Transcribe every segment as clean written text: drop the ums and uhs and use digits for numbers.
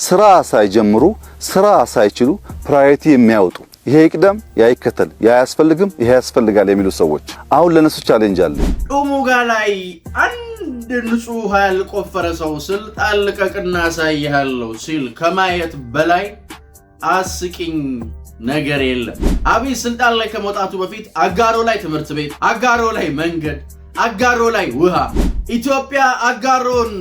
ስራ ሳይጀምሩ ስራ ሳይችሉ ፕራዮሪቲ የሚያወጡ ይሄ ይቅደም ያ ይከተል ያ ያስፈልግም ይሄ ያስፈልጋል የሚሉ ሰዎች አሁን ለነሱ ቻሌንጅ አለ። ዱሙጋ ላይ አንድ ንጹህ ያልቆፈረ ሰው ስልጣን ልቀቅና ሳይያለው ሲል ከማየት በላይ አስቂኝ ነገር የለም። አብይ ስልጣን ላይ ከመውጣቱ በፊት አጋሮ ላይ ትምህርት ቤት፣ አጋሮ ላይ መንገድ፣ አጋሮ ላይ ውሃ፣ ኢትዮጵያ አጋሮን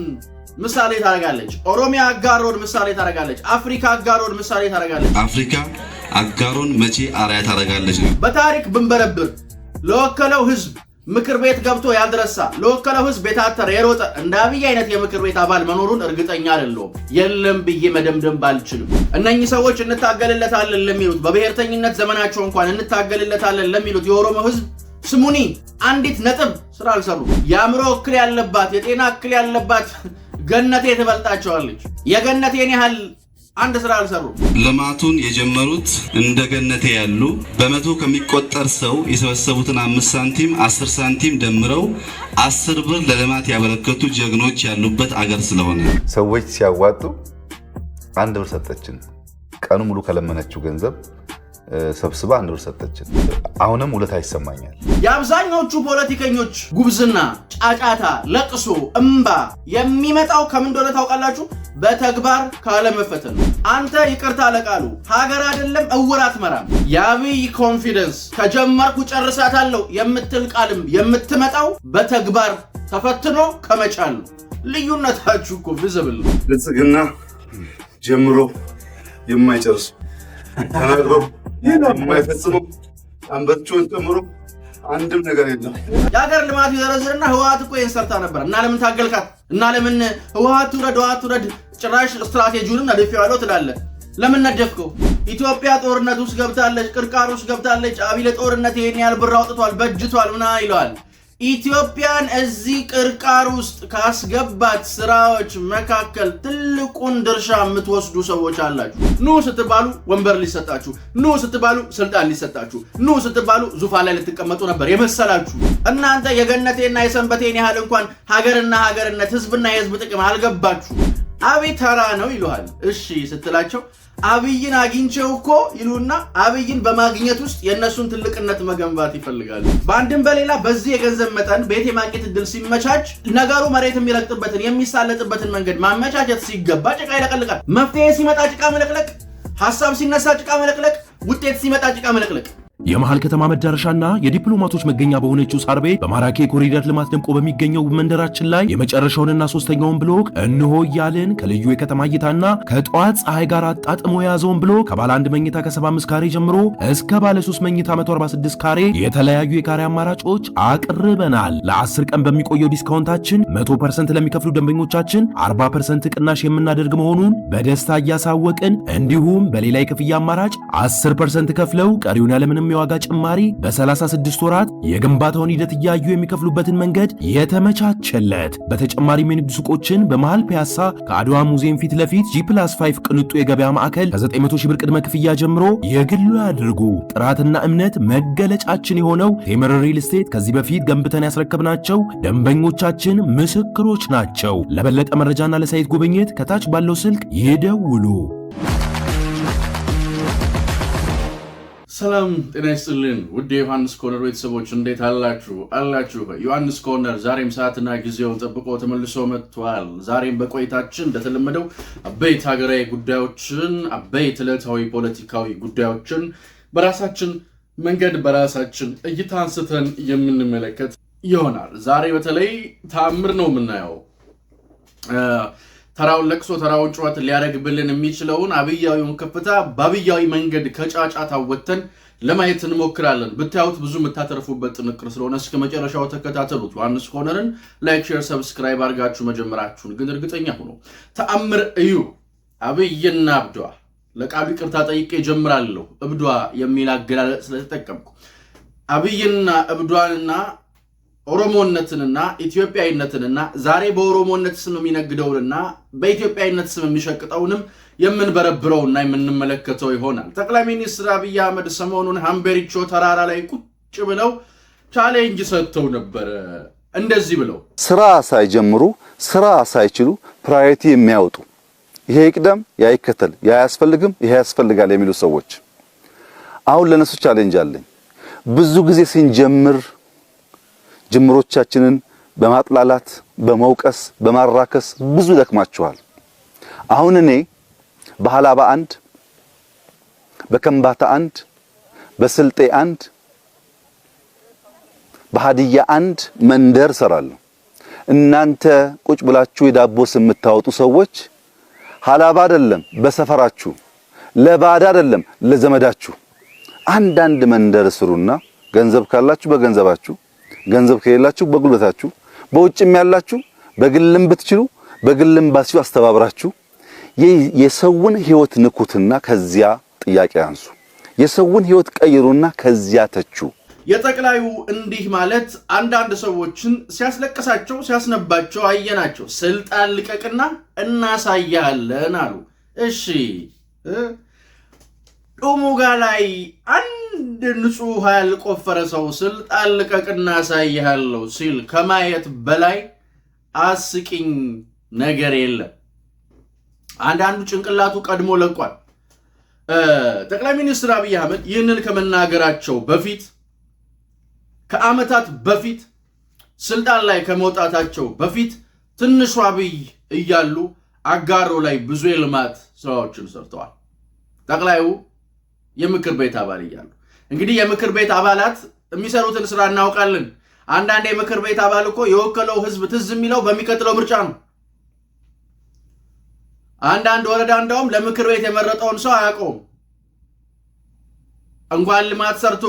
ምሳሌ ታረጋለች፣ ኦሮሚያ አጋሮን ምሳሌ ታረጋለች፣ አፍሪካ አጋሮን ምሳሌ ታረጋለች። አፍሪካ አጋሮን መቼ አራያ ታረጋለች ነው። በታሪክ ብንበረብር ለወከለው ህዝብ ምክር ቤት ገብቶ ያልደረሳ ለወከለው ህዝብ የታተረ የሮጠ እንደ አብይ አይነት የምክር ቤት አባል መኖሩን እርግጠኛ አይደለሁም። የለም ብዬ መደምደም ባልችልም እነኚህ ሰዎች እንታገልለታለን ለሚሉት በብሔርተኝነት ዘመናቸው እንኳን እንታገልለታለን ለሚሉት የኦሮሞ ህዝብ ስሙኒ አንዲት ነጥብ ስራ አልሰሩ። የአእምሮ እክል ያለባት የጤና እክል ያለባት ገነቴ ትበልጣቸዋለች። የገነቴን ያህል አንድ ስራ አልሰሩ። ልማቱን የጀመሩት እንደ ገነቴ ያሉ በመቶ ከሚቆጠር ሰው የሰበሰቡትን 5 ሳንቲም 10 ሳንቲም ደምረው 10 ብር ለልማት ያበረከቱ ጀግኖች ያሉበት አገር ስለሆነ ሰዎች ሲያዋጡ 1 ብር ሰጠችን። ቀኑ ሙሉ ከለመነችው ገንዘብ ሰብስባ 1 ብር ሰጠችን። አሁንም ውለታ ይሰማኛል። የአብዛኞቹ ፖለቲከኞች ጉብዝና፣ ጫጫታ፣ ለቅሶ፣ እምባ የሚመጣው ከምን እንደሆነ ታውቃላችሁ? በተግባር ካለመፈተን። አንተ ይቅርታ ለቃሉ ሀገር አይደለም እውር አትመራም። የአብይ ኮንፊደንስ ከጀመርኩ ጨርሳታለሁ የምትል ቃልም የምትመጣው በተግባር ተፈትኖ ከመቻል ነው። ልዩነታችሁ እኮ ቪዚብል ነው። ብልጽግና ጀምሮ የማይጨርሱ ተናግሮ የማይፈጽሙ አንበቾን ጨምሮ አንድም ነገር የለም። የሀገር ልማት ይዘረዝርና ህወሓት እኮ ይሄን ሰርታ ነበር እና ለምን ታገልካት እና ለምን ህወሓት ውረድ ጭራሽ ስትራቴጂውንም ነድፌዋለሁ ትላለህ? ለምን ነደፍከው? ኢትዮጵያ ጦርነት ውስጥ ገብታለች፣ ቅርቃር ውስጥ ገብታለች። አብይ ለጦርነት ይሄን ያህል ብር አውጥቷል፣ በጅቷል፣ ምና ይለዋል። ኢትዮጵያን እዚህ ቅርቃር ውስጥ ካስገባት ስራዎች መካከል ትልቁን ድርሻ የምትወስዱ ሰዎች አላችሁ። ኑ ስትባሉ ወንበር ሊሰጣችሁ፣ ኑ ስትባሉ ስልጣን ሊሰጣችሁ፣ ኑ ስትባሉ ዙፋን ላይ ልትቀመጡ ነበር የመሰላችሁ። እናንተ የገነቴና የሰንበቴን ያህል እንኳን ሀገርና ሀገርነት ህዝብና የህዝብ ጥቅም አልገባችሁ። አብይ ተራ ነው ይሉሃል። እሺ ስትላቸው አብይን አግኝቼው እኮ ይሉና አብይን በማግኘት ውስጥ የነሱን ትልቅነት መገንባት ይፈልጋሉ። በአንድም በሌላ በዚህ የገንዘብ መጠን ቤት የማግኘት እድል ሲመቻች ነገሩ መሬት የሚረግጥበትን የሚሳለጥበትን መንገድ ማመቻቸት ሲገባ ጭቃ ይለቀልቃል። መፍትሄ ሲመጣ ጭቃ መለቅለቅ፣ ሐሳብ ሲነሳ ጭቃ መለቅለቅ፣ ውጤት ሲመጣ ጭቃ መለቅለቅ። የመሃል ከተማ መዳረሻና የዲፕሎማቶች መገኛ በሆነችው ሳር ቤት በማራኪ ኮሪደር ልማት ደምቆ በሚገኘው መንደራችን ላይ የመጨረሻውንና ሶስተኛውን ብሎክ እንሆ እያልን ከልዩ የከተማ እይታና ከጠዋት ፀሐይ ጋር አጣጥሞ የያዘውን ብሎክ ከባለ 1 መኝታ ከ75 ካሬ ጀምሮ እስከ ባለ 3 መኝታ 146 ካሬ የተለያዩ የካሬ አማራጮች አቅርበናል። ለ10 ቀን በሚቆየው ዲስካውንታችን 100% ለሚከፍሉ ደንበኞቻችን 40% ቅናሽ የምናደርግ መሆኑን በደስታ እያሳወቅን እንዲሁም በሌላ የክፍያ አማራጭ 10% ከፍለው ቀሪውን ያለምንም የዋጋ ጭማሪ በ36 ወራት የግንባታውን ሂደት እያዩ የሚከፍሉበትን መንገድ የተመቻቸለት። በተጨማሪም የንግድ ሱቆችን በመሃል ፒያሳ ከአድዋ ሙዚየም ፊት ለፊት G+5 ቅንጡ የገበያ ማዕከል ከ900 ሺህ ብር ቅድመ ክፍያ ጀምሮ የግሉ ያድርጉ። ጥራትና እምነት መገለጫችን የሆነው ቴምር ሪል ስቴት ከዚህ በፊት ገንብተን ያስረከብናቸው ደንበኞቻችን ምስክሮች ናቸው። ለበለጠ መረጃና ለሳይት ጉብኝት ከታች ባለው ስልክ ይደውሉ። ሰላም ጤና ይስጥልን ውድ የዮሐንስ ኮርነር ቤተሰቦች እንዴት አላችሁ? ዮሐንስ ኮርነር ዛሬም ሰዓትና ጊዜውን ጠብቆ ተመልሶ መጥቷል። ዛሬም በቆይታችን እንደተለመደው አበይት ሀገራዊ ጉዳዮችን፣ አበይት ዕለታዊ ፖለቲካዊ ጉዳዮችን በራሳችን መንገድ በራሳችን እይታ አንስተን የምንመለከት ይሆናል። ዛሬ በተለይ ተአምር ነው የምናየው። ተራውን ለቅሶ ተራውን ጩኸት ሊያረግብልን የሚችለውን አብያዊውን ከፍታ በአብያዊ መንገድ ከጫጫታ ወጥተን ለማየት እንሞክራለን። ብታዩት ብዙ የምታተርፉበት ጥንቅር ስለሆነ እስከ መጨረሻው ተከታተሉት። ዮሐንስ ኮርነርን ላይክ፣ ሼር፣ ሰብስክራይብ አድርጋችሁ መጀመራችሁን ግን እርግጠኛ ሁኑ። ተአምር እዩ። አብይና እብዷ ለቃሉ ይቅርታ ጠይቄ ጀምራለሁ። እብዷ የሚል አገላለጽ ስለተጠቀምኩ አብይና እብዷንና ኦሮሞነትንና ኢትዮጵያዊነትንና ዛሬ በኦሮሞነት ስም የሚነግደውንና በኢትዮጵያዊነት ስም የሚሸቅጠውንም የምንበረብረውና የምንመለከተው ይሆናል። ጠቅላይ ሚኒስትር አብይ አህመድ ሰሞኑን ሃምቤሪቾ ተራራ ላይ ቁጭ ብለው ቻሌንጅ ሰጥተው ነበር። እንደዚህ ብለው ስራ ሳይጀምሩ ስራ ሳይችሉ ፕራዮሪቲ የሚያወጡ ይሄ ይቅደም ያ ይከተል ያ ያስፈልግም ይሄ ያስፈልጋል የሚሉ ሰዎች አሁን ለነሱ ቻሌንጅ አለኝ። ብዙ ጊዜ ስንጀምር ጅምሮቻችንን በማጥላላት በመውቀስ በማራከስ ብዙ ደክማችኋል። አሁን እኔ በሐላባ አንድ በከምባታ አንድ በስልጤ አንድ በሃዲያ አንድ መንደር ሰራለሁ። እናንተ ቁጭ ብላችሁ የዳቦ ስም የምታወጡ ሰዎች ሐላባ አይደለም በሰፈራችሁ ለባዳ አይደለም ለዘመዳችሁ አንዳንድ መንደር ስሩና ገንዘብ ካላችሁ በገንዘባችሁ ገንዘብ ከሌላችሁ በጉልበታችሁ በውጭም ያላችሁ በግልም ብትችሉ በግልም ባሲው አስተባብራችሁ የሰውን ህይወት ንኩትና ከዚያ ጥያቄ አንሱ። የሰውን ህይወት ቀይሩና ከዚያ ተቹ። የጠቅላዩ እንዲህ ማለት አንዳንድ ሰዎችን ሲያስለቅሳቸው ሲያስነባቸው አየናቸው። ስልጣን ልቀቅና እናሳያለን አሉ። እሺ ዶሞጋ ላይ አንድ ንጹህ ያልቆፈረ ሰው ስልጣን ልቀቅና እናሳያለሁ ሲል ከማየት በላይ አስቂኝ ነገር የለም። አንዳንዱ ጭንቅላቱ ቀድሞ ለቋል። ጠቅላይ ሚኒስትር አብይ አህመድ ይህንን ከመናገራቸው በፊት ከዓመታት በፊት ስልጣን ላይ ከመውጣታቸው በፊት ትንሹ አብይ እያሉ አጋሮ ላይ ብዙ የልማት ስራዎችን ሰርተዋል። ጠቅላዩ የምክር ቤት አባል እያሉ እንግዲህ የምክር ቤት አባላት የሚሰሩትን ስራ እናውቃለን። አንዳንድ የምክር ቤት አባል እኮ የወከለው ህዝብ ትዝ የሚለው በሚቀጥለው ምርጫ ነው። አንዳንድ ወረዳ እንደውም ለምክር ቤት የመረጠውን ሰው አያውቀውም። እንኳን ልማት ሰርቶ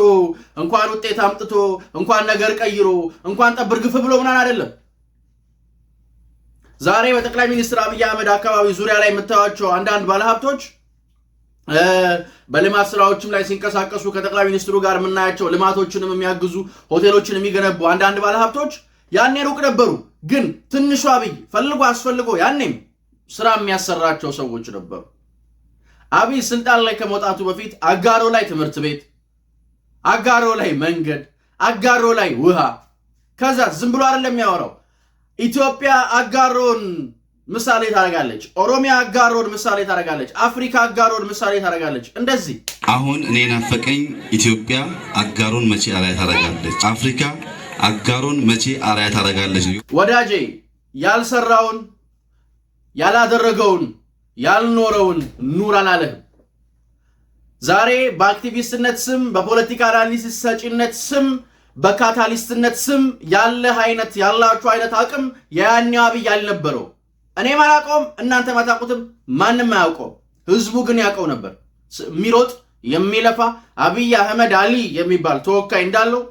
እንኳን ውጤት አምጥቶ እንኳን ነገር ቀይሮ እንኳን ጠብር ግፍ ብሎ ምናን አይደለም። ዛሬ በጠቅላይ ሚኒስትር አብይ አህመድ አካባቢ ዙሪያ ላይ የምታዩቸው አንዳንድ ባለሀብቶች በልማት ስራዎችም ላይ ሲንቀሳቀሱ ከጠቅላይ ሚኒስትሩ ጋር የምናያቸው ልማቶችንም የሚያግዙ ሆቴሎችን የሚገነቡ አንዳንድ ባለሀብቶች ያኔ ሩቅ ነበሩ። ግን ትንሹ አብይ ፈልጎ አስፈልጎ ያኔም ስራ የሚያሰራቸው ሰዎች ነበሩ። አብይ ስልጣን ላይ ከመውጣቱ በፊት አጋሮ ላይ ትምህርት ቤት፣ አጋሮ ላይ መንገድ፣ አጋሮ ላይ ውሃ፣ ከዛ ዝም ብሎ አይደለም የሚያወራው። ኢትዮጵያ አጋሮን ምሳሌ ታደርጋለች፣ ኦሮሚያ አጋሮን ምሳሌ ታደርጋለች፣ አፍሪካ አጋሮን ምሳሌ ታደርጋለች። እንደዚህ አሁን እኔ ናፈቀኝ ኢትዮጵያ አጋሮን መቼ አራያ ታደርጋለች፣ አፍሪካ አጋሮን መቼ አራያ ታደርጋለች። ወዳጄ ያልሰራውን ያላደረገውን ያልኖረውን ኑር አላለህም። ዛሬ በአክቲቪስትነት ስም በፖለቲካ አናሊሲስ ሰጪነት ስም በካታሊስትነት ስም ያለህ አይነት ያላችሁ አይነት አቅም ያኛው አብይ ያልነበረው እኔ ማላቆም እናንተ ማታቁትም ማንንም አያውቀው። ህዝቡ ግን ያውቀው ነበር። የሚሮጥ የሚለፋ አብይ አህመድ አሊ የሚባል ተወካይ እንዳለው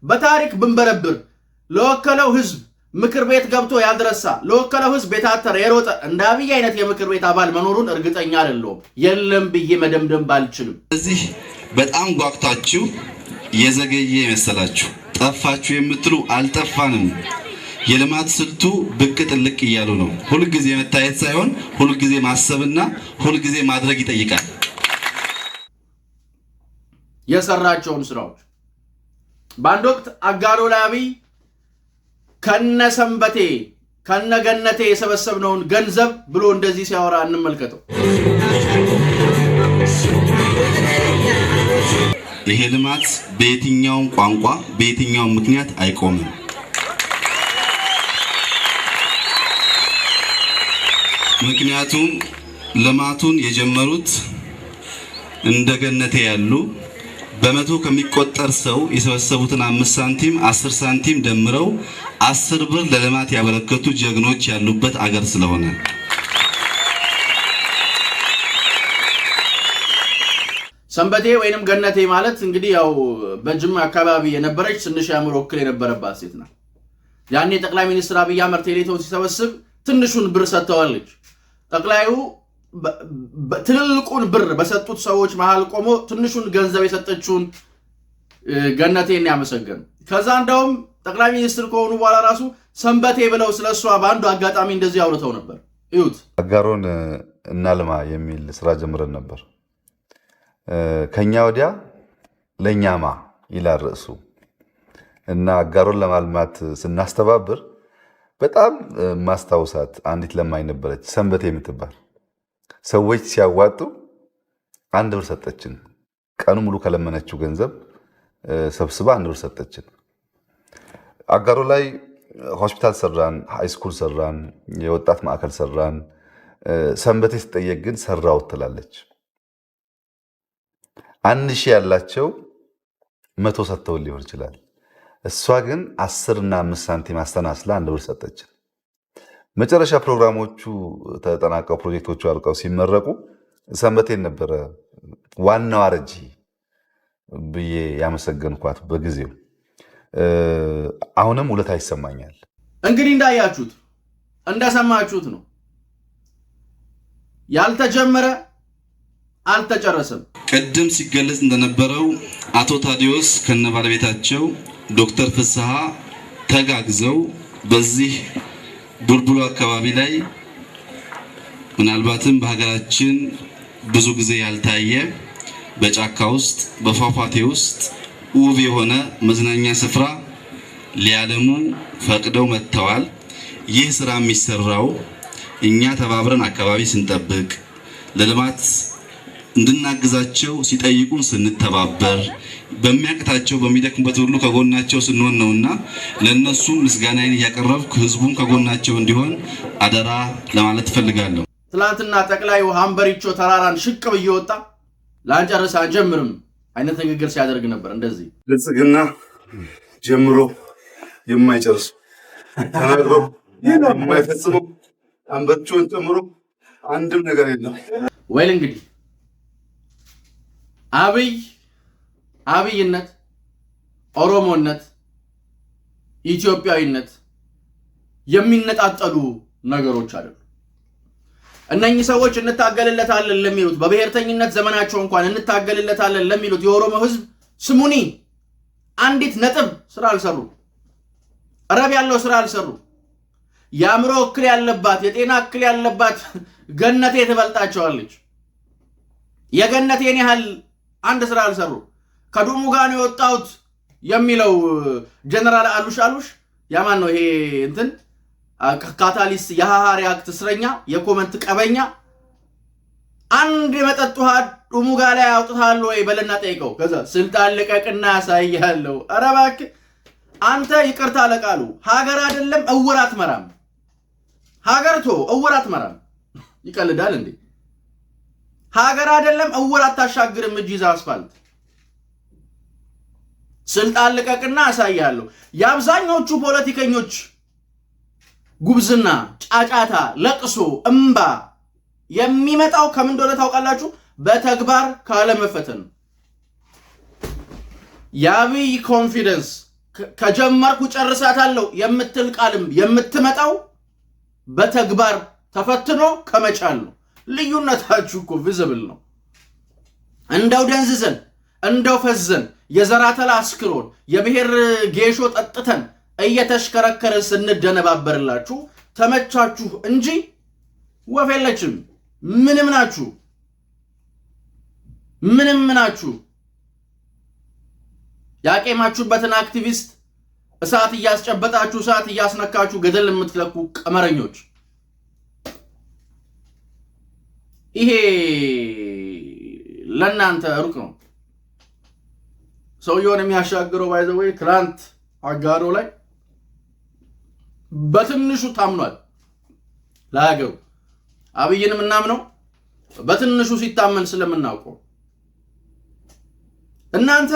በታሪክ ብንበረብር ለወከለው ህዝብ ምክር ቤት ገብቶ ያልደረሳ ለወከለው ህዝብ የታተረ የሮጠ እንደ አብይ አይነት የምክር ቤት አባል መኖሩን እርግጠኛ አይደለሁም። የለም ብዬ መደምደም ባልችልም እዚህ በጣም ጓግታችሁ የዘገየ ይመስላችሁ ጠፋችሁ የምትሉ አልጠፋንም። የልማት ስልቱ ብቅ ጥልቅ እያሉ ነው። ሁልጊዜ መታየት ሳይሆን ሁልጊዜ ማሰብና ሁልጊዜ ማድረግ ይጠይቃል። የሰራቸውን ስራዎች በአንድ ወቅት አጋሮ ላይ አብይ ከነሰንበቴ ከነገነቴ የሰበሰብነውን ገንዘብ ብሎ እንደዚህ ሲያወራ እንመልከተው። ይሄ ልማት በየትኛውም ቋንቋ በየትኛውም ምክንያት አይቆምም። ምክንያቱም ልማቱን የጀመሩት እንደ ገነቴ ያሉ በመቶ ከሚቆጠር ሰው የሰበሰቡትን 5 ሳንቲም 10 ሳንቲም ደምረው 10 ብር ለልማት ያበረከቱ ጀግኖች ያሉበት አገር ስለሆነ ሰንበቴ ወይንም ገነቴ ማለት እንግዲህ ያው በጅማ አካባቢ የነበረች ትንሽ ያምር ወክል የነበረባት ሴት ናት። ያኔ ጠቅላይ ሚኒስትር አብይ አህመድ ቴሌቶን ሲሰበስብ ትንሹን ብር ሰጥተዋለች። ጠቅላዩ ትልልቁን ብር በሰጡት ሰዎች መሃል ቆሞ ትንሹን ገንዘብ የሰጠችውን ገነቴን ያመሰገኑ። ከዛ እንደውም ጠቅላይ ሚኒስትር ከሆኑ በኋላ ራሱ ሰንበቴ ብለው ስለሷ በአንዱ አጋጣሚ እንደዚህ አውርተው ነበር። እዩት። አጋሮን እናልማ የሚል ስራ ጀምረን ነበር። ከኛ ወዲያ ለኛማ ይላል ርዕሱ እና አጋሮን ለማልማት ስናስተባብር በጣም ማስታውሳት አንዲት ለማኝ ነበረች ሰንበቴ የምትባል ሰዎች ሲያዋጡ 1 ብር ሰጠችን። ቀኑ ሙሉ ከለመነችው ገንዘብ ሰብስባ 1 ብር ሰጠችን። አጋሮ ላይ ሆስፒታል ሰራን፣ ሃይስኩል ሰራን፣ የወጣት ማዕከል ሰራን። ሰንበቴ ስትጠየቅ ግን ሰራው ትላለች። 1000 ያላቸው 100 ሰጥተው ሊሆን ይችላል። እሷ ግን 10 እና 5 ሳንቲም አስተናስላ 1 ብር ሰጠችን። መጨረሻ ፕሮግራሞቹ ተጠናቀው ፕሮጀክቶቹ አልቀው ሲመረቁ ሰንበቴን ነበረ ዋናው አረጂ ብዬ ያመሰገንኳት በጊዜው። አሁንም ውለታ ይሰማኛል። እንግዲህ እንዳያችሁት እንደሰማችሁት ነው። ያልተጀመረ አልተጨረሰም። ቅድም ሲገለጽ እንደነበረው አቶ ታዲዮስ ከነባለቤታቸው ዶክተር ፍስሐ ተጋግዘው በዚህ ቡልቡሉ አካባቢ ላይ ምናልባትም በሀገራችን ብዙ ጊዜ ያልታየ በጫካ ውስጥ በፏፏቴ ውስጥ ውብ የሆነ መዝናኛ ስፍራ ሊያለሙ ፈቅደው መጥተዋል። ይህ ስራ የሚሰራው እኛ ተባብረን አካባቢ ስንጠብቅ፣ ለልማት እንድናግዛቸው ሲጠይቁን ስንተባበር፣ በሚያቅታቸው በሚደክሙበት ሁሉ ከጎናቸው ስንሆን ነውና ለነሱም ምስጋናዬን እያቀረብኩ ህዝቡን ከጎናቸው እንዲሆን አደራ ለማለት ፈልጋለሁ። ትላንትና ጠቅላዩ ሀምበሪቾ ተራራን ሽቅብ እየወጣ ላንጨርስ አንጀምርም አይነት ንግግር ሲያደርግ ነበር። እንደዚህ ብልጽግና ጀምሮ የማይጨርሱ ተናግሮ የማይፈጽመው አንበቾን ጨምሮ አንድም ነገር የለም። ወይል እንግዲህ አብይነት፣ ኦሮሞነት፣ ኢትዮጵያዊነት የሚነጣጠሉ ነገሮች አይደሉም። እነኚህ ሰዎች እንታገልለታለን ለሚሉት በብሔርተኝነት ዘመናቸው እንኳን እንታገልለታለን ለሚሉት የኦሮሞ ህዝብ ስሙኒ አንዲት ነጥብ ስራ አልሰሩ፣ ረብ ያለው ስራ አልሰሩ። የአእምሮ እክል ያለባት የጤና እክል ያለባት ገነቴ ትበልጣቸዋለች። የገነቴን ያህል አንድ ስራ አልሰሩ። ከዱሙ ጋር ነው የወጣሁት የሚለው ጀነራል አሉሽ ያማን ነው ይሄ እንትን ካታሊስት የሃሃ ሪአክት እስረኛ የኮመንት ቀበኛ አንድ የመጠጥ ውሃ ዱሙ ጋር ላይ አውጥታል ወይ በለና ጠይቀው። ከዛ ስልጣን ልቀቅና ያሳያለው። ኧረ እባክህ አንተ ይቅርታ ለቃሉ ሀገር አይደለም እውራት መራም ሀገርቶ እውራት መራም ይቀልዳል እንዴ? ሀገር አይደለም እውራት ታሻግርም እጅ ይዛ አስፋልት። ስልጣን ልቀቅና ያሳያለው። የአብዛኞቹ ፖለቲከኞች ጉብዝና፣ ጫጫታ፣ ለቅሶ፣ እምባ የሚመጣው ከምን እንደሆነ ታውቃላችሁ? በተግባር ካለመፈተን። የአብይ ኮንፊደንስ ከጀመርኩ ጨርሳታለሁ የምትል ቃልም የምትመጣው በተግባር ተፈትኖ ከመጫል ነው። ልዩነታችሁ እኮ ቪዚብል ነው። እንደው ደንዝዘን እንደው ፈዘን የዘራተላ አስክሮን የብሔር ጌሾ ጠጥተን እየተሽከረከረን ስንደነባበርላችሁ ተመቻችሁ እንጂ ወፍ የለችም። ምንም ናችሁ። ያቄማችሁበትን አክቲቪስት እሳት እያስጨበጣችሁ እሳት እያስነካችሁ ገደል የምትለኩ ቀመረኞች፣ ይሄ ለእናንተ ሩቅ ነው። ሰውየውን የሚያሻግረው ባይዘወይ ትላንት አጋሮ ላይ በትንሹ ታምኗል። ለሀገሩ አብይንም እናምነው በትንሹ ሲታመን ስለምናውቀው እናንተ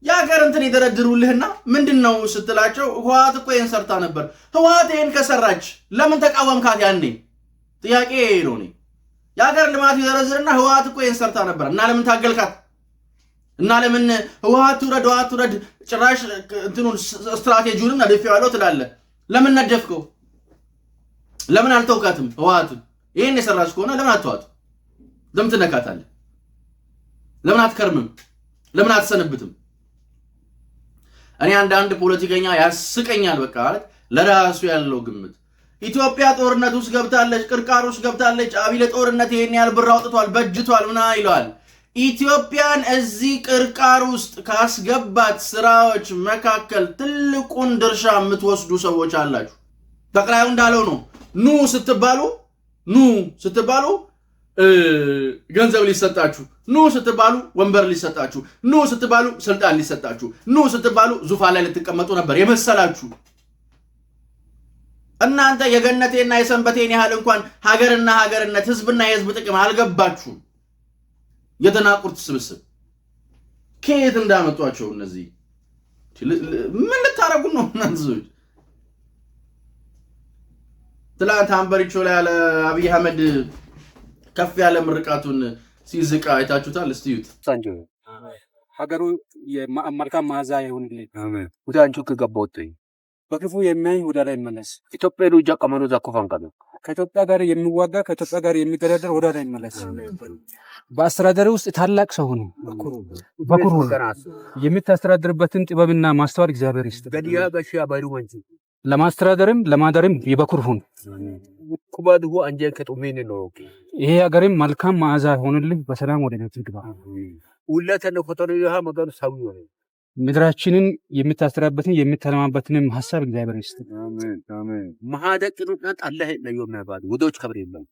የሀገር እንትን ይደረድሩልህና ምንድነው ስትላቸው ህወሓት እኮ ይሄን ሰርታ ነበር። ህወሓት ይሄን ከሰራች ለምን ተቃወምካት? ያኔ ጥያቄ ነው። የሀገር ልማት ይደረድርና ህወሓት እኮ ይሄን ሰርታ ነበር እና ለምን ታገልካት? እና ለምን ህወሓት ትውረድ ጭራሽ እንትኑን ስትራቴጂውንም ነድፌዋለሁ ትላለህ? ለምን ነደፍከው? ለምን አልተውካትም? ህወሓትን ይሄን የሰራች ከሆነ ለምን አትተዋት? ለምን ትነካታለህ? ለምን አትከርምም? ለምን አትሰነብትም? እኔ አንዳንድ ፖለቲከኛ ያስቀኛል። በቃ ማለት ለራሱ ያለው ግምት ኢትዮጵያ ጦርነት ውስጥ ገብታለች፣ ቅርቃር ውስጥ ገብታለች፣ አብይ ለጦርነት ይሄን ያህል ብር አውጥቷል፣ በጅቷል ምና ይለዋል። ኢትዮጵያን እዚህ ቅርቃር ውስጥ ካስገባት ስራዎች መካከል ትልቁን ድርሻ የምትወስዱ ሰዎች አላችሁ። ጠቅላዩ እንዳለው ነው። ኑ ስትባሉ ገንዘብ ሊሰጣችሁ፣ ኑ ስትባሉ ወንበር ሊሰጣችሁ፣ ኑ ስትባሉ ስልጣን ሊሰጣችሁ፣ ኑ ስትባሉ ዙፋን ላይ ልትቀመጡ ነበር የመሰላችሁ። እናንተ የገነቴና የሰንበቴን ያህል እንኳን ሀገርና ሀገርነት ህዝብና የህዝብ ጥቅም አልገባችሁም። የተናቁርት ስብስብ ከየት እንዳመጧቸው እነዚህ ምን ልታረጉ ነው እናንተ? ትላንት አንበሪቾ ላይ ያለ አብይ አህመድ ከፍ ያለ ምርቃቱን ሲዝቃ አይታችሁታል? እስቲ እዩት። ሳንጆ ሀገሩ የመልካም መዓዛ ይሁንልኝ። አሜን። ወዳንቹ ከገባውት በክፉ የሚያይ ወደ ላይ ይመለስ። ኢትዮጵያ ሩጃ ቀመኑ ዛኮፋን ቀኑ ከኢትዮጵያ ጋር የሚዋጋ ከኢትዮጵያ ጋር የሚገዳደር ወደ ላይ ይመለስ። በአስተዳደር ውስጥ ታላቅ ሰው ነው። በኩሩ የምታስተዳድርበትን ጥበብና ማስተዋል እግዚአብሔር ይስጥ። ገዲያ ጋሽያ ባይሩ ወንጂ ለማስተዳደርም ለማዳርም የበኩር ሁን። ኩባድሁ አንጀን ከጡሜን ነው። ይሄ ሀገርም መልካም መዓዛ ሆነልኝ። በሰላም ወደ ቤት ግባ። ሁለተን ፎቶን ይሃ መገኑ ሳው ነው። ምድራችንን የምታስተዳድርበትን የምትተማመንበትንም ሐሳብ እግዚአብሔር ይስጥ። አሜን አሜን። ማሃደቅሩና አላህ ነው የሚያባድ ወዶች ከብር የለም።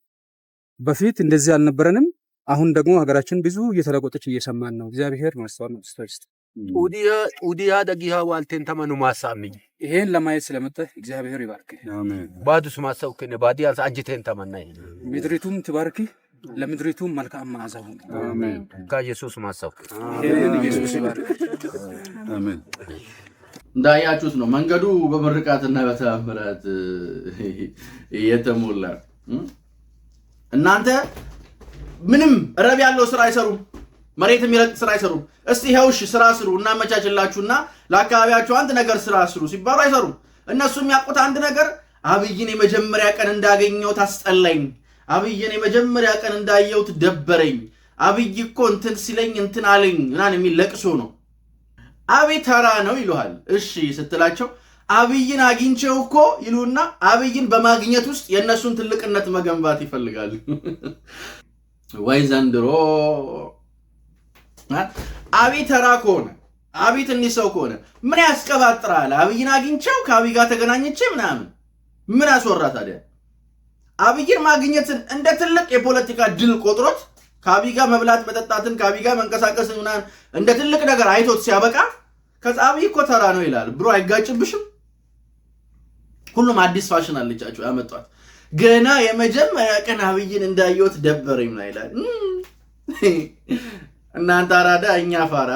በፊት እንደዚህ አልነበረንም። አሁን ደግሞ ሀገራችን ብዙ እየተለወጠች እየሰማን ነው። እግዚአብሔር ማስተዋል ይስጥ። ኡዲያ ደጊሃ ዋልቴን ተመኑ ማሳምኝ ይሄን ለማየት ስለመጣ እግዚአብሔር ይባርክ። አሜን። ባዱስ ማሰው ከነ ባዲያ አንጂቴን ተመናይ ምድሪቱም ትባርክ። ለምድሪቱም መልካም መዓዛ ሁን። አሜን። ከኢየሱስ ማሰው ይሄን ኢየሱስ ይባርክ። አሜን። እንዳያችሁት ነው መንገዱ በምርቃትና በተአምራት የተሞላ። እናንተ ምንም ረብ ያለው ስራ አይሰሩም። መሬት የሚረጥ ስራ አይሰሩም። እስቲ ይኸውሽ ስራ ስሩ እናመቻችላችሁና ለአካባቢያችሁ አንድ ነገር ስራ ስሩ ሲባሉ አይሰሩም። እነሱ የሚያውቁት አንድ ነገር አብይን የመጀመሪያ ቀን እንዳገኘው ታስጠላኝ፣ አብይን የመጀመሪያ ቀን እንዳየሁት ደበረኝ፣ አብይ እኮ እንትን ሲለኝ እንትን አለኝ ምናምን የሚል ለቅሶ ነው። አብይ ተራ ነው ይሉሃል። እሺ ስትላቸው አብይን አግኝቼው እኮ ይሉና አብይን በማግኘት ውስጥ የእነሱን ትልቅነት መገንባት ይፈልጋሉ። ወይ ዘንድሮ አብይ ተራ ከሆነ አብይ ትንሽ ሰው ከሆነ ምን ያስቀባጥራል? አብይን አግኝቼው ከአብይ ጋር ተገናኝቼ ምናምን ምን አስወራ ታዲያ? አብይን ማግኘትን እንደ ትልቅ የፖለቲካ ድል ቆጥሮት ከአብይ ጋር መብላት መጠጣትን ከአብይ ጋር መንቀሳቀስን ምናምን እንደ ትልቅ ነገር አይቶት ሲያበቃ ከዛ አብይ እኮ ተራ ነው ይላል። ብሮ አይጋጭብሽም? ሁሉም አዲስ ፋሽን አለቻቸው ያመጣት። ገና የመጀመሪያ ቀን አብይን እንዳየሁት ደበረኝ ነው ይላል። እናንተ አራዳ እኛ ፋራ።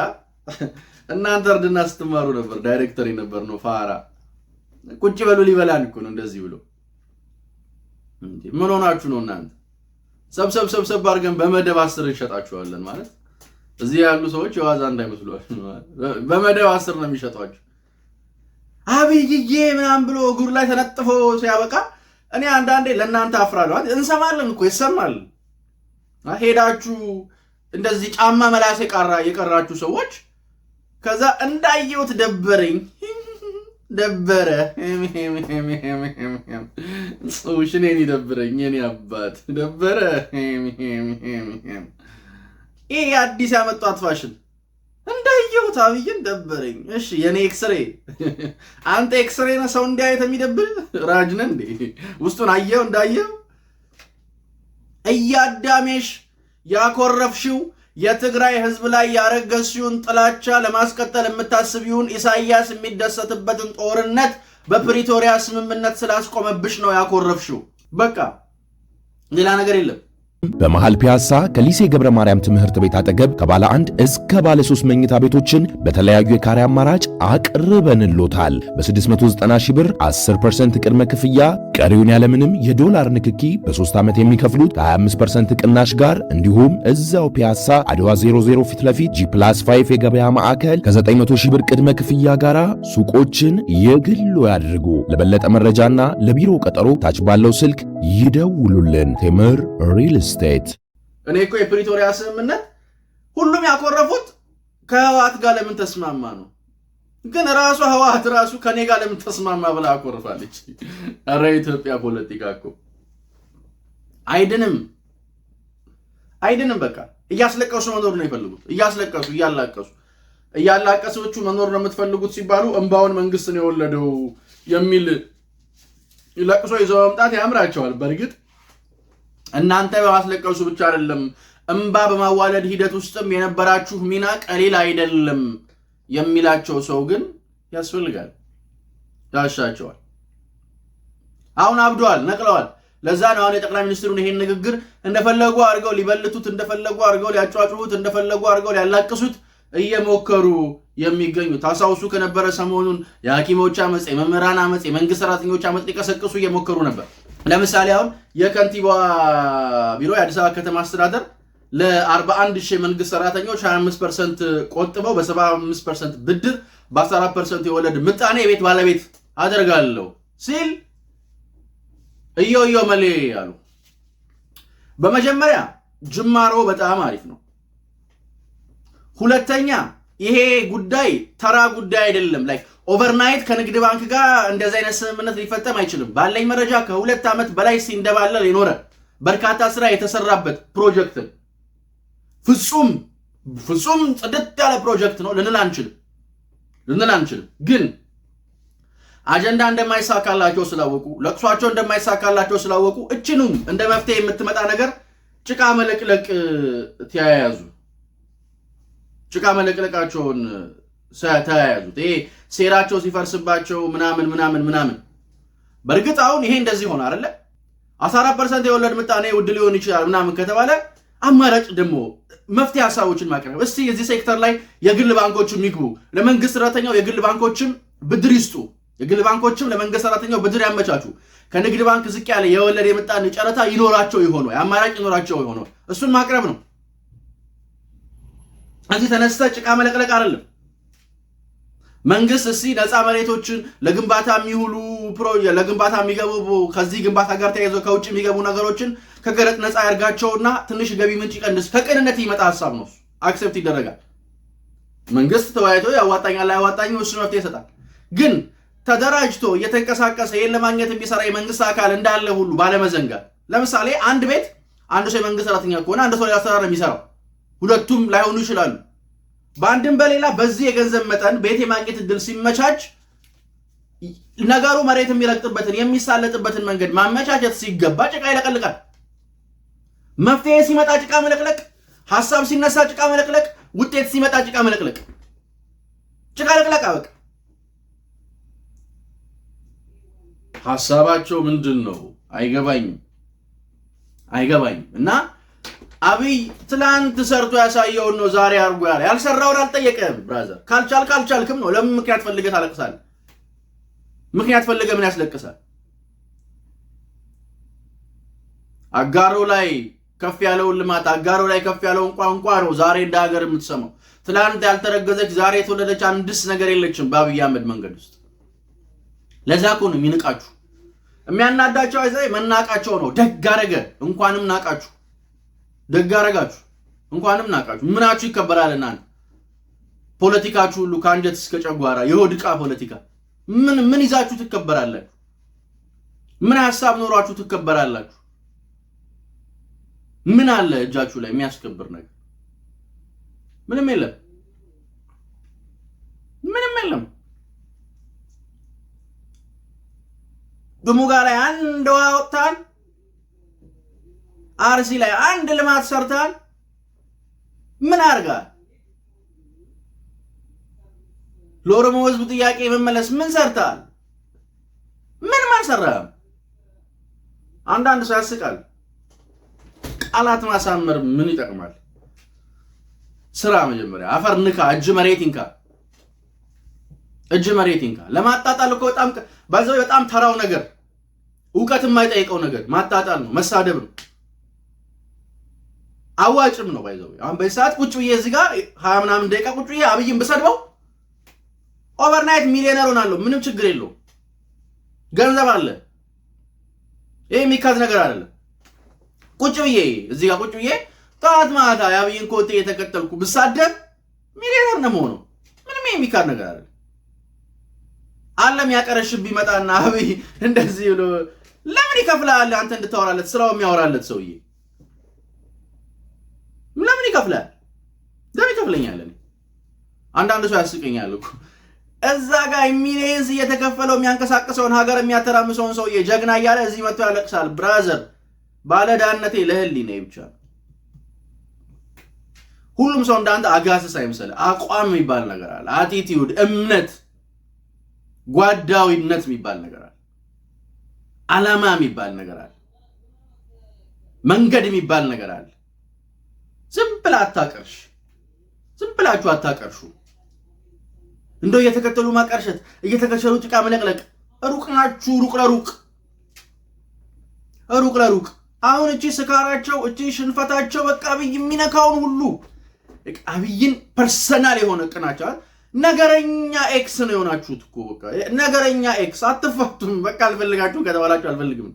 እናንተ እርድና ስትማሩ ነበር ዳይሬክተር ነበር ነው ፋራ። ቁጭ በሉ ሊበላን እኮ ነው እንደዚህ ብሎ። ምን ሆናችሁ ነው እናንተ? ሰብሰብ አድርገን በመደብ 10 እንሸጣችኋለን ማለት እዚህ ያሉ ሰዎች የዋዛ እንዳይመስሏችሁ። በመደብ 10 ነው የሚሸጧችሁ። አብይዬ ምናምን ብሎ እግሩ ላይ ተነጥፎ ሲያበቃ እኔ አንዳንዴ ለእናንተ አፍራለሁ። እንሰማለን እኮ ይሰማል። ሄዳችሁ እንደዚህ ጫማ መላስ የቀራችሁ ሰዎች ከዛ እንዳየሁት ደበረኝ ደበረ ውሽኔን ይደብረኝ የኔ አባት ደበረ። ይሄ አዲስ ያመጣት ፋሽን እንዳየሁት አብይን ደበረኝ። እሺ የኔ ኤክስሬ አንተ ኤክስሬ ነው ሰው እንዲያየት የሚደብር ራጅ ነህ እንዴ? ውስጡን አየው እንዳየው እያዳሜሽ ያኮረፍሽው የትግራይ ህዝብ ላይ ያረገዝሽውን ጥላቻ ለማስቀጠል የምታስቢውን ኢሳያስ የሚደሰትበትን ጦርነት በፕሪቶሪያ ስምምነት ስላስቆመብሽ ነው ያኮረፍሽው። በቃ ሌላ ነገር የለም። በመሃል ፒያሳ ከሊሴ ገብረ ማርያም ትምህርት ቤት አጠገብ ከባለ 1 እስከ ባለ 3 መኝታ ቤቶችን በተለያዩ የካሬ አማራጭ አቅርበንሎታል። በ690 ሺህ ብር 10% ቅድመ ክፍያ ቀሪውን ያለምንም የዶላር ንክኪ በ3 ዓመት የሚከፍሉት ከ25% ቅናሽ ጋር እንዲሁም እዛው ፒያሳ አድዋ 00 ፊት ለፊት G+5 የገበያ ማዕከል ከ900 ሺህ ብር ቅድመ ክፍያ ጋር ሱቆችን የግሉ ያድርጉ። ለበለጠ መረጃና ለቢሮ ቀጠሮ ታች ባለው ስልክ ይደውሉልን። ቴምር ሪል ስቴት። እኔ እኮ የፕሪቶሪያ ስምምነት ሁሉም ያኮረፉት ከህወሓት ጋር ለምን ተስማማ ነው። ግን ራሱ ህወሓት ራሱ ከኔ ጋር ለምን ተስማማ ብላ አኮርፋለች። አረ ኢትዮጵያ ፖለቲካ እኮ አይድንም። በቃ እያስለቀሱ መኖር ነው የፈልጉት። እያላቀሱቹ መኖር ነው የምትፈልጉት ሲባሉ እንባውን መንግስት ነው የወለደው የሚል ለቅሶ ይዘው መምጣት ያምራቸዋል። በእርግጥ እናንተ በማስለቀሱ ብቻ አይደለም እንባ በማዋለድ ሂደት ውስጥም የነበራችሁ ሚና ቀሊል አይደለም የሚላቸው ሰው ግን ያስፈልጋል፣ ያሻቸዋል። አሁን አብዷል፣ ነቅለዋል። ለዛ ነው አሁን የጠቅላይ ሚኒስትሩን ይሄን ንግግር እንደፈለጉ አድርገው ሊበልቱት፣ እንደፈለጉ አድርገው ሊያጫጩሁት፣ እንደፈለጉ አድርገው ሊያላቅሱት እየሞከሩ የሚገኙ ታሳውሱ ከነበረ ሰሞኑን የሐኪሞች አመጽ፣ የመምህራን አመጽ፣ የመንግስት ሰራተኞች አመጽ ሊቀሰቅሱ እየሞከሩ ነበር። ለምሳሌ አሁን የከንቲባ ቢሮ የአዲስ አበባ ከተማ አስተዳደር ለ41,000 መንግስት ሰራተኞች 25% ቆጥበው በ75% ብድር በ14% የወለድ ምጣኔ የቤት ባለቤት አደርጋለሁ ሲል እዮ መሌ ያሉ። በመጀመሪያ ጅማሮ በጣም አሪፍ ነው። ሁለተኛ ይሄ ጉዳይ ተራ ጉዳይ አይደለም። ላይክ ኦቨርናይት ከንግድ ባንክ ጋር እንደዚህ አይነት ስምምነት ሊፈጸም አይችልም። ባለኝ መረጃ ከ2 ዓመት በላይ ሲንደባለል የኖረ በርካታ ስራ የተሰራበት ፕሮጀክት ፍጹም ጽድት ያለ ፕሮጀክት ነው ልንል አንችልም። ግን አጀንዳ እንደማይሳካላቸው ስላወቁ፣ ለቅሷቸው እንደማይሳካላቸው ስላወቁ እችኑም እንደ መፍትሄ የምትመጣ ነገር ጭቃ መለቅለቅ ተያያዙ። ጭቃ መለቅለቃቸውን ተያያዙት። ይሄ ሴራቸው ሲፈርስባቸው ምናምን። በእርግጥ አሁን ይሄ እንደዚህ ሆነ አይደለ? 14% የወለድ ምጣኔ ውድ ሊሆን ይችላል ምናምን ከተባለ አማራጭ ደግሞ መፍትሄ ሐሳቦችን ማቅረብ። እስቲ የዚህ ሴክተር ላይ የግል ባንኮችም ይግቡ፣ ለመንግስት ሰራተኛው የግል ባንኮችም ብድር ይስጡ፣ የግል ባንኮችም ለመንግስት ሰራተኛው ብድር ያመቻቹ፣ ከንግድ ባንክ ዝቅ ያለ የወለድ የምጣኔ ጨረታ ይኖራቸው ይሆን፣ አማራጭ ይኖራቸው ይሆን፣ እሱን ማቅረብ ነው። አንተ ተነስተ ጭቃ መለቅለቅ አይደለም። መንግስት እስቲ ነፃ መሬቶችን ለግንባታ የሚውሉ ለግንባታ የሚገቡ ከዚህ ግንባታ ጋር ተያይዞ ከውጭ የሚገቡ ነገሮችን ከገረጥ ነፃ ያርጋቸውና ትንሽ ገቢ ምንጭ ይቀንስ። ከቅንነት ይመጣ ሐሳብ ነው፣ አክሴፕት ይደረጋል። መንግስት ተወያይቶ ያዋጣኛል አያዋጣኝም እሱ መፍትሄ ይሰጣል። ግን ተደራጅቶ እየተንቀሳቀሰ ይሄን ለማግኘት የሚሰራ የመንግስት አካል እንዳለ ሁሉ ባለመዘንጋት፣ ለምሳሌ አንድ ቤት አንድ ሰው የመንግስት ሰራተኛ ከሆነ አንድ ሰው ሊያስተዳድር ነው የሚሰራው፣ ሁለቱም ላይሆኑ ይችላሉ። በአንድም በሌላ በዚህ የገንዘብ መጠን ቤት የማግኘት እድል ሲመቻች ነገሩ መሬት የሚረግጥበትን የሚሳለጥበትን መንገድ ማመቻቸት ሲገባ ጭቃ ይለቀልቃል። መፍትሄ ሲመጣ ጭቃ መለቅለቅ፣ ሐሳብ ሲነሳ ጭቃ መለቅለቅ፣ ውጤት ሲመጣ ጭቃ መለቅለቅ፣ ጭቃ ለቅለቅ። በቃ ሐሳባቸው ምንድን ነው አይገባኝም። እና አብይ ትላንት ሰርቶ ያሳየውን ነው ዛሬ አርጎ ያለ። ያልሰራውን አልጠየቀም። ብራዘር ካልቻልክም ነው። ለምን ምክንያት ፈልገህ ታለቅሳለህ? ምክንያት ፈልገህ ምን ያስለቅሳል? አጋሮ ላይ ከፍ ያለውን ልማት፣ አጋሮ ላይ ከፍ ያለውን ቋንቋ ነው ዛሬ እንደ ሀገር የምትሰማው። ትላንት ያልተረገዘች ዛሬ የተወለደች አንድስ ነገር የለችም በአብይ አህመድ መንገድ ውስጥ። ለዛ እኮ ነው የሚንቃችሁ። የሚያናዳቸው አይዘይ መናቃቸው ነው። ደግ አደረገ እንኳንም ናቃችሁ፣ ደግ አደረጋችሁ እንኳንም ናቃችሁ። ምናችሁ ይከበራል? እናንተ ፖለቲካችሁ ሁሉ ከአንጀት እስከ ጨጓራ የሆድ ዕቃ ፖለቲካ። ምን ይዛችሁ ትከበራላችሁ? ምን ሐሳብ ኖሯችሁ ትከበራላችሁ? ምን አለ እጃችሁ ላይ የሚያስከብር ነገር? ምንም የለም። ድሙጋ ላይ አንድ ውሃ ወጥታል። አርሲ ላይ አንድ ልማት ሰርታል። ምን አርጋል? ለኦሮሞ ህዝብ ጥያቄ መመለስ ምን ሰርታል? ምን አልሰራም። አንዳንድ ሰው ያስቃል። ቃላት ማሳመር ምን ይጠቅማል? ስራ መጀመሪያ አፈር ንካ፣ እጅ መሬት ይንካ። ለማጣጣል እኮ በጣም ተራው ነገር፣ ዕውቀት የማይጠይቀው ነገር ማጣጣል ነው፣ መሳደብ ነው፣ አዋጭም ነው። ባይዘው አሁን በሰዓት ቁጭ ብዬ እዚህ ጋር 20 ምናምን ደቂቃ ቁጭ ብዬ አብይን ብሰድበው ኦቨርናይት ሚሊዮነር ሆናለሁ። ምንም ችግር የለው፣ ገንዘብ አለ። ይሄ የሚካድ ነገር አይደለም። ቁጭ ብዬ እዚህ ጋር ቁጭ ብዬ ጠዋት ማታ የአብይን ኮቴ የተከተልኩ ብሳደብ ሚሊዮነር ነው የምሆነው። ምንም የሚካድ ነገር አይደለም። ዓለም ያቀረሽብ ይመጣና አብይ እንደዚህ ብሎ ለምን ይከፍላል? አንተ እንድታወራለት ስራው የሚያወራለት ሰውዬ ለምን ይከፍላል? ለምን ይከፍለኛል? አንዳንድ ሰው ያስቀኛል እኮ እዛ ጋር ሚሊየንስ እየተከፈለው የሚያንቀሳቅሰውን ሀገር የሚያተራምሰውን ሰውዬ ጀግና እያለ እዚህ መጥቶ ያለቅሳል። ብራዘር ባለዳነቴ ለህሊናዬ ብቻ። ሁሉም ሰው እንዳንተ አጋስስ አይምሰልህ። አቋም የሚባል ነገር አለ። አቲቲዩድ፣ እምነት፣ ጓዳዊነት የሚባል ነገር አለ። ዓላማ የሚባል ነገር አለ። መንገድ የሚባል ነገር አለ። ዝም ብለህ አታቀርሽ። ዝም ብላችሁ አታቀርሹ። እንደው እየተከተሉ ማቀርሸት፣ እየተከተሉ ጭቃ መለቅለቅ። ሩቅ ናችሁ። ሩቅ ለሩቅ። አሁን እቺ ስካራቸው፣ እቺ ሽንፈታቸው በቃ አብይ የሚነካውን ሁሉ አብይን ፐርሰናል የሆነ ቅናቸው። ነገረኛ ኤክስ ነው የሆናችሁት እኮ በቃ ነገረኛ ኤክስ። አትፈቱም። በቃ አልፈልጋችሁም ከተባላችሁ አልፈልግም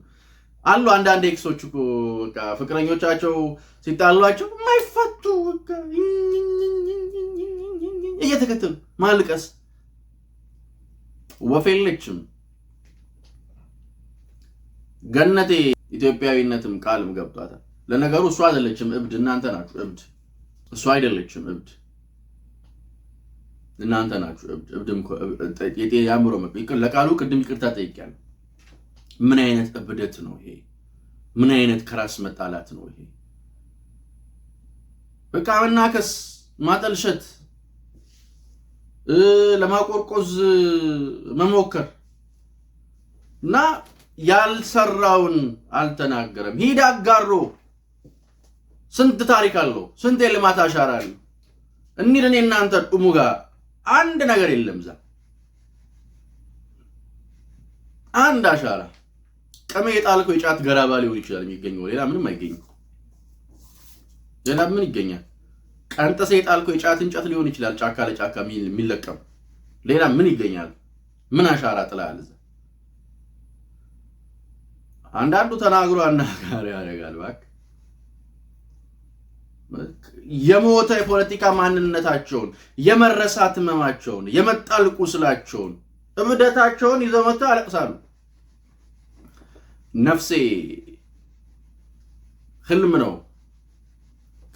አሉ። አንዳንድ ኤክሶች እኮ በቃ ፍቅረኞቻቸው ሲጣሏቸው የማይፈቱ በቃ እየተከተሉ ማልቀስ። ወፌለችም ገነቴ ኢትዮጵያዊነትም ቃልም ገብቷታል። ለነገሩ እሷ አይደለችም እብድ፣ እናንተ ናችሁ እብድ። እሷ አይደለችም እብድ፣ እናንተ ናችሁ እብድ። እብድም ያምሮ ለቃሉ ቅድም ይቅርታ ጠይቄያለሁ። ምን አይነት እብደት ነው ይሄ? ምን አይነት ከራስ መጣላት ነው ይሄ? በቃ መናከስ፣ ማጠልሸት፣ ለማቆርቆዝ መሞከር እና ያልሰራውን አልተናገረም። ሂድ አጋሮ። ስንት ታሪክ አለው፣ ስንት የልማት አሻራ አለው። እንሂድ እኔ እናንተ ጡሙ ጋር አንድ ነገር የለም። ዛ አንድ አሻራ ቀሜ የጣልከው የጫት ገራባ ሊሆን ይችላል የሚገኘው፣ ሌላ ምንም አይገኝም። ሌላ ምን ይገኛል? ቀንጥሰ የጣልከው የጫት እንጨት ሊሆን ይችላል ጫካ ለጫካ የሚለቀም፣ ሌላ ምን ይገኛል? ምን አሻራ ጥላል? አንዳንዱ ተናግሮ አናጋሪ ያደርጋል። እባክህ የሞተ የፖለቲካ ማንነታቸውን፣ የመረሳት ህመማቸውን፣ የመጣል ቁስላቸውን፣ እብደታቸውን ይዘው መጥተው ያለቅሳሉ። ነፍሴ ህልም ነው።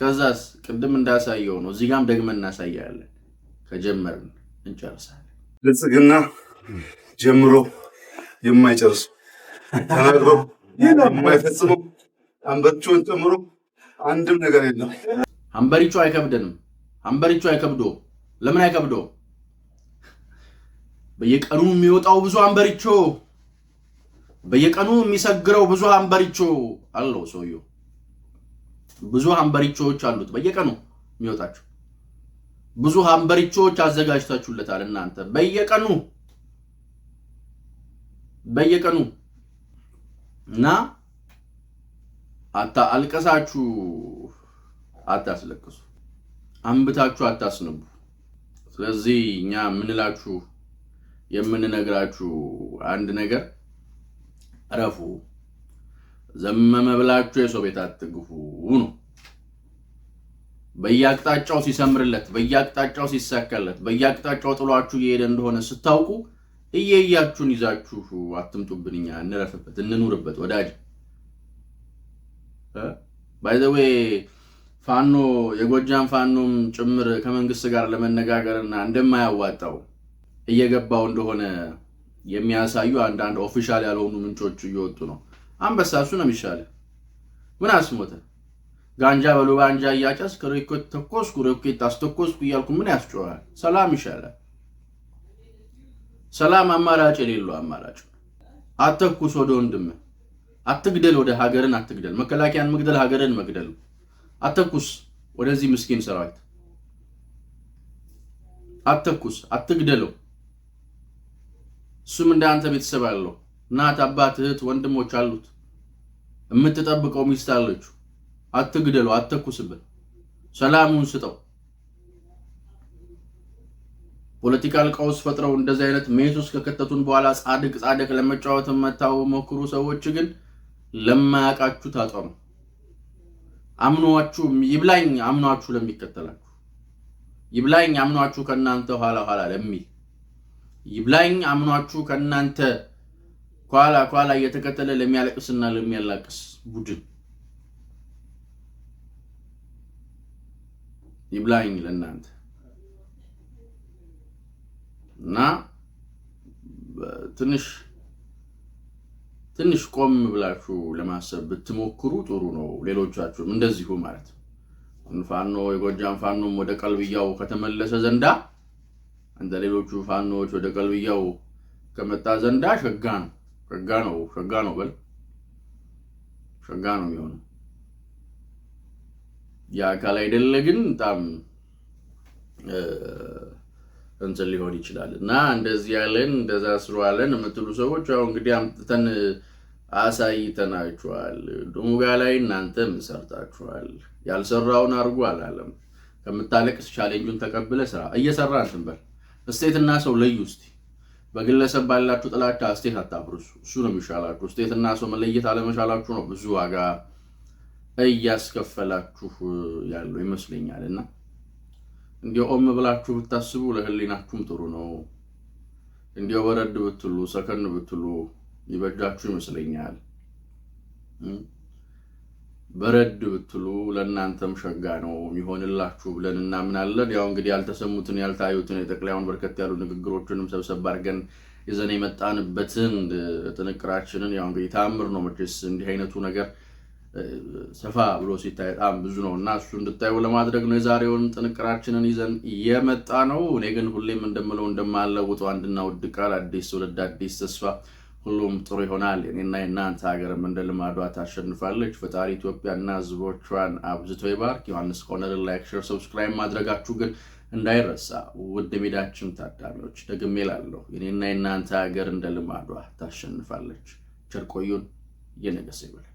ከዛስ ቅድም እንዳሳየው ነው። እዚህ ጋርም ደግመን እናሳያለን። ከጀመርን እንጨርሳለን። ብልጽግና ጀምሮ የማይጨርሱ ተናግረው የማይፈጽመው አንበሪቾን ጨምሮ አንድም ነገር የለም። አንበሪቾ አይከብደንም። አንበሪቾ አይከብዶ። ለምን አይከብዶ? በየቀኑ የሚወጣው ብዙ አንበሪቾ፣ በየቀኑ የሚሰግረው ብዙ አንበሪቾ አለው ሰውየው። ብዙ አንበሪቾች አሉት በየቀኑ የሚወጣቸው። ብዙ አንበሪቾች አዘጋጅታችሁለታል እናንተ በየቀኑ እና አልቀሳችሁ አታስለቅሱ፣ አንብታችሁ አታስነቡ። ስለዚህ እኛ ምንላችሁ የምንነግራችሁ አንድ ነገር፣ አረፉ። ዘመመ ብላችሁ የሰው ቤት አትግፉ ነው። በየአቅጣጫው ሲሰምርለት፣ በየአቅጣጫው ሲሳካለት፣ በየአቅጣጫው ጥሏችሁ እየሄደ እንደሆነ ስታውቁ እየያችሁን ይዛችሁ አትምጡብን። እኛ እንረፍበት፣ እንኑርበት። ወዳጅ ባይ ዘ ዌይ ፋኖ የጎጃም ፋኖም ጭምር ከመንግስት ጋር ለመነጋገርና እንደማያዋጣው እየገባው እንደሆነ የሚያሳዩ አንዳንድ ኦፊሻል ያልሆኑ ምንጮች እየወጡ ነው። አንበሳ እሱ ነው የሚሻለው። ምን አስሞተ? ጋንጃ በሉ ጋንጃ እያጨስ ከሮኬት ተኮስኩ ሮኬት አስተኮስኩ እያልኩ ምን ያስጮሃል? ሰላም ይሻላል። ሰላም አማራጭ የሌለው አማራጭ። አተኩስ ወደ ወንድም፣ አትግደል፣ ወደ ሀገርን አትግደል። መከላከያን መግደል ሀገርን መግደል። አተኩስ ወደዚህ ምስኪን ሰራዊት፣ አተኩስ፣ አትግደለው። እሱም እንዳንተ ቤተሰብ አለው፣ እናት፣ አባት፣ እህት፣ ወንድሞች አሉት። የምትጠብቀው ሚስት አለችው። አትግደለው፣ አተኩስበት፣ ሰላሙን ስጠው። ፖለቲካል ቀውስ ፈጥረው እንደዚህ አይነት ሜሶስ ከከተቱን በኋላ ጻድቅ ለመጫወት መታው ሞክሩ። ሰዎች ግን ለማያቃችሁ ታጠሩ። አምኗችሁ ይብላኝ፣ አምኗችሁ ለሚከተላችሁ ይብላኝ፣ አምኗችሁ ከናንተ ኋላ ለሚል ይብላኝ፣ አምኗችሁ ከናንተ ኋላ እየተከተለ ለሚያለቅስና ለሚያላቅስ ቡድን ይብላኝ ለናንተ እና ትንሽ ትንሽ ቆም ብላችሁ ለማሰብ ብትሞክሩ ጥሩ ነው። ሌሎቻችሁም እንደዚሁ ማለት ፋኖ የጎጃም ፋኖም ወደ ቀልብያው ከተመለሰ ዘንዳ እንደ ሌሎቹ ፋኖች ወደ ቀልብያው ከመጣ ዘንዳ ሸጋ ነው በል ሸጋ ነው የሚሆነው። ያ አካል አይደለ ግን በጣም እንትን ሊሆን ይችላል። እና እንደዚህ ያለን እንደዛ ስሯለን የምትሉ ሰዎች አሁን እንግዲህ አምጥተን አሳይተናችኋል። ዱሙጋ ላይ እናንተም ሰርታችኋል። ያልሰራውን አርጉ አላለም። ከምታለቅስ ቻሌንጁን ተቀብለ ስራ እየሰራ እንትን በል። ስቴትና ሰው ለዩ እስቲ። በግለሰብ ባላችሁ ጥላቻ ስቴት አታፍርሱ። እሱ ነው የሚሻላችሁ። ስቴትና ሰው መለየት አለመቻላችሁ ነው ብዙ ዋጋ እያስከፈላችሁ ያለው ይመስለኛልና እንዲያው ኦም ብላችሁ ብታስቡ ለህሊናችሁም ጥሩ ነው። እንዲያው በረድ ብትሉ ሰከን ብትሉ ይበጃችሁ ይመስለኛል። በረድ ብትሉ ለእናንተም ሸጋ ነው የሚሆንላችሁ ብለን እናምናለን። ያው እንግዲህ ያልተሰሙትን ያልታዩትን የጠቅላዩን በርከት ያሉ ንግግሮችንም ሰብሰብ አድርገን ይዘን የመጣንበትን ጥንቅራችንን ያው እንግዲህ ተአምር ነው መቼስ እንዲህ አይነቱ ነገር ሰፋ ብሎ ሲታይ በጣም ብዙ ነውና እሱ እንድታዩ ለማድረግ ነው የዛሬውን ጥንቅራችንን ይዘን የመጣ ነው። እኔ ግን ሁሌም እንደምለው እንደማለውጠው አንድና ውድ ቃል አዲስ ትውልድ አዲስ ተስፋ ሁሉም ጥሩ ይሆናል። እኔና የእናንተ ሀገርም እንደ ልማዷ ታሸንፋለች። ፈጣሪ ኢትዮጵያና ሕዝቦቿን አብዝቶ ይባርክ። ዮሐንስ ኮርነር ላይክ፣ ሼር፣ ሰብስክራይብ ማድረጋችሁ ግን እንዳይረሳ። ውድ ሜዳችን ታዳሚዎች ደግሜ እላለሁ የኔና የእናንተ ሀገር እንደ ልማዷ ታሸንፋለች። ቸር ቆዩን። የነገሰ ይበል።